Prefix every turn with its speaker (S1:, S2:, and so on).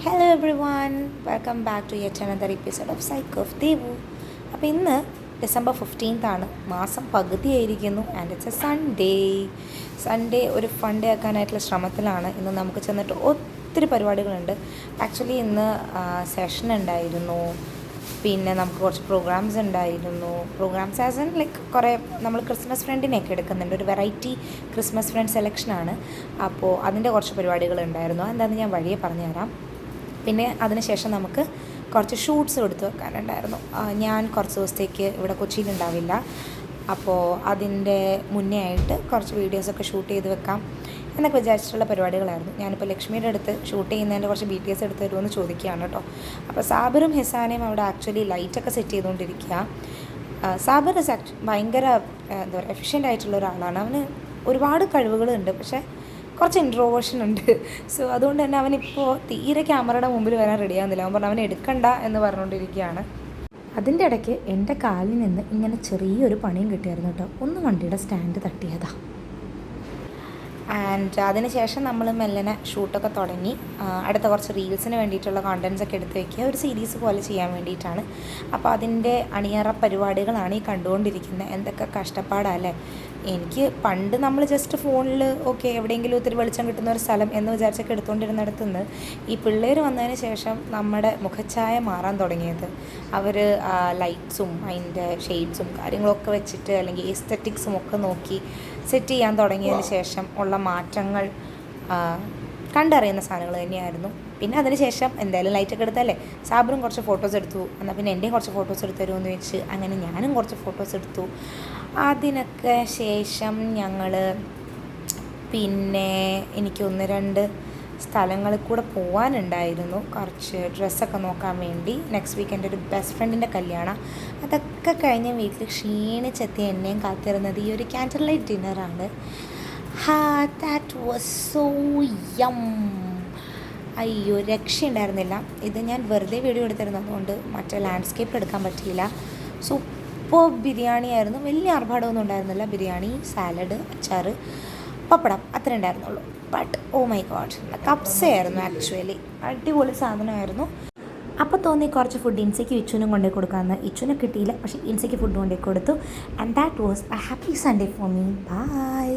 S1: Hello everyone, welcome back to yet another episode of psych of Devu. അപ്പോൾ ഇന്ന് December 15th ആണ്, മാസം പകുതിയായിരിക്കുന്നു. ആൻഡ് ഇറ്റ്സ് എ സൺഡേ ഒരു ഫൺ ഡേ ആക്കാനായിട്ടുള്ള ശ്രമത്തിലാണ്. ഇന്ന് നമുക്ക് ചെന്നിട്ട് ഒത്തിരി പരിപാടികളുണ്ട്. ആക്ച്വലി ഇന്ന് സെഷൻ ഉണ്ടായിരുന്നു, പിന്നെ നമുക്ക് കുറച്ച് പ്രോഗ്രാംസ് ഉണ്ടായിരുന്നു. പ്രോഗ്രാംസ് ആസ് എൻ ലൈക്ക് കുറേ നമ്മൾ ക്രിസ്മസ് ഫ്രണ്ടിനെയൊക്കെ എടുക്കുന്നുണ്ട്. ഒരു വെറൈറ്റി ക്രിസ്മസ് ഫ്രണ്ട് സെലക്ഷനാണ്. അപ്പോൾ അതിൻ്റെ കുറച്ച് പരിപാടികളുണ്ടായിരുന്നു. എന്താണെന്ന് ഞാൻ വഴിയെ പറഞ്ഞുതരാം. പിന്നെ അതിനുശേഷം നമുക്ക് കുറച്ച് ഷൂട്ട്സ് എടുത്ത് വെക്കാനുണ്ടായിരുന്നു. ഞാൻ കുറച്ച് ദിവസത്തേക്ക് ഇവിടെ കൊച്ചിയിലുണ്ടാവില്ല. അപ്പോൾ അതിൻ്റെ മുന്നേ ആയിട്ട് കുറച്ച് വീഡിയോസൊക്കെ ഷൂട്ട് ചെയ്ത് വെക്കാം എന്നൊക്കെ വിചാരിച്ചിട്ടുള്ള പരിപാടികളായിരുന്നു. ഞാനിപ്പോൾ ലക്ഷ്മിയുടെ അടുത്ത് ഷൂട്ട് ചെയ്യുന്നതിൻ്റെ കുറച്ച് BTS എടുത്ത് തരുമെന്ന് ചോദിക്കുകയാണ് കേട്ടോ. അപ്പോൾ സാബിറും ഹിസാനയും അവിടെ ആക്ച്വലി ലൈറ്റൊക്കെ സെറ്റ് ചെയ്തുകൊണ്ടിരിക്കുക. സാബിർ ഭയങ്കര എന്താ പറയുക, എഫിഷ്യൻ്റ് ആയിട്ടുള്ള ഒരാളാണ്. അവന് ഒരുപാട് കഴിവുകളുണ്ട്, പക്ഷേ കുറച്ച് ഇൻട്രോവേർഷൻ ഉണ്ട്. സോ അതുകൊണ്ട് തന്നെ അവനിപ്പോൾ തീരെ ക്യാമറയുടെ മുമ്പിൽ വരാൻ റെഡിയാകുന്നില്ല. അവൻ പറഞ്ഞു അവൻ എടുക്കണ്ട എന്ന് പറഞ്ഞുകൊണ്ടിരിക്കുകയാണ്. അതിൻ്റെ ഇടയ്ക്ക് എൻ്റെ കാലിൽ നിന്ന് ഇങ്ങനെ ചെറിയൊരു പണിയും കിട്ടിയായിരുന്നു കേട്ടോ. ഒന്ന് വണ്ടിയുടെ സ്റ്റാൻഡ് തട്ടിയതാ. ആൻഡ് അതിനുശേഷം നമ്മൾ മെല്ലനെ ഷൂട്ടൊക്കെ തുടങ്ങി. അടുത്ത കുറച്ച് റീൽസിന് വേണ്ടിയിട്ടുള്ള കോണ്ടൻറ്റ്സൊക്കെ എടുത്ത് വയ്ക്കുക, ഒരു സീരീസ് പോലെ ചെയ്യാൻ വേണ്ടിയിട്ടാണ്. അപ്പോൾ അതിൻ്റെ അണിയറ പരിപാടികളാണ് ഈ കണ്ടുകൊണ്ടിരിക്കുന്നത്. എന്തൊക്കെ കഷ്ടപ്പാടല്ലേ. എനിക്ക് പണ്ട് നമ്മൾ ജസ്റ്റ് ഫോണിൽ ഓക്കെ എവിടെയെങ്കിലും ഒത്തിരി വെളിച്ചം കിട്ടുന്ന ഒരു സ്ഥലം എന്ന് വിചാരിച്ചൊക്കെ എടുത്തുകൊണ്ടിരുന്നിടത്തു നിന്ന് ഈ പിള്ളേർ വന്നതിന് ശേഷം നമ്മുടെ മുഖച്ഛായ മാറാൻ തുടങ്ങിയത്. അവർ ലൈറ്റ്സും അതിൻ്റെ ഷെയ്ഡ്സും കാര്യങ്ങളൊക്കെ വെച്ചിട്ട് അല്ലെങ്കിൽ എസ്തെറ്റിക്സും ഒക്കെ നോക്കി സെറ്റ് ചെയ്യാൻ തുടങ്ങിയതിന് ശേഷം ഉള്ള മാറ്റങ്ങൾ കണ്ടറിയുന്ന സാധനങ്ങൾ തന്നെയായിരുന്നു. പിന്നെ അതിന് ശേഷം എന്തായാലും ലൈറ്റൊക്കെ എടുത്തല്ലേ, സാബിറും കുറച്ച് ഫോട്ടോസ് എടുത്തു. എന്നാൽ പിന്നെ എൻ്റെയും കുറച്ച് ഫോട്ടോസ് എടുത്ത് തരുമെന്ന് വെച്ച് അങ്ങനെ ഞാനും കുറച്ച് ഫോട്ടോസ് എടുത്തു. അതിനൊക്കെ ശേഷം ഞങ്ങൾ പിന്നെ എനിക്ക് 1-2 സ്ഥലങ്ങളിൽ കൂടെ പോകാനുണ്ടായിരുന്നു, കുറച്ച് ഡ്രസ്സൊക്കെ നോക്കാൻ വേണ്ടി. നെക്സ്റ്റ് വീക്ക് എൻ്റെ ഒരു ബെസ്റ്റ് ഫ്രണ്ടിൻ്റെ കല്യാണം. അതൊക്കെ കഴിഞ്ഞ് വീട്ടിൽ ക്ഷീണിച്ചെത്തി എന്നെയും കാത്തിരുന്നത് ഈ ഒരു ക്യാൻഡിൽ ലൈറ്റ് ഡിന്നറാണ്. That was so yum. അയ്യോ, രക്ഷയുണ്ടായിരുന്നില്ല. ഇത് ഞാൻ വെറുതെ വീഡിയോ എടുത്തിരുന്നു, അതുകൊണ്ട് മറ്റേ ലാൻഡ്സ്കേപ്പ് എടുക്കാൻ പറ്റിയില്ല. സൂപ്പർ ബിരിയാണി ആയിരുന്നു. വലിയ ആർഭാടമൊന്നും ഉണ്ടായിരുന്നില്ല. ബിരിയാണി, സാലഡ്, അച്ചാറ്, പപ്പടം അത്ര ഉണ്ടായിരുന്നുള്ളൂ. ബട്ട് ഓ മൈ ഗോഡ്, കപ്സയായിരുന്നു ആക്ച്വലി. അടിപൊളി സാധനമായിരുന്നു. അപ്പോൾ തോന്നി കുറച്ച് ഫുഡ് ഇൻസയ്ക്ക് ഇച്ചുനും കൊണ്ടേ കൊടുക്കാമെന്ന്. ഇച്ചുനെ കിട്ടിയില്ല, പക്ഷേ ഇൻസയ്ക്ക് ഫുഡ് കൊണ്ടേ കൊടുത്തു. And that was a happy Sunday for me. By.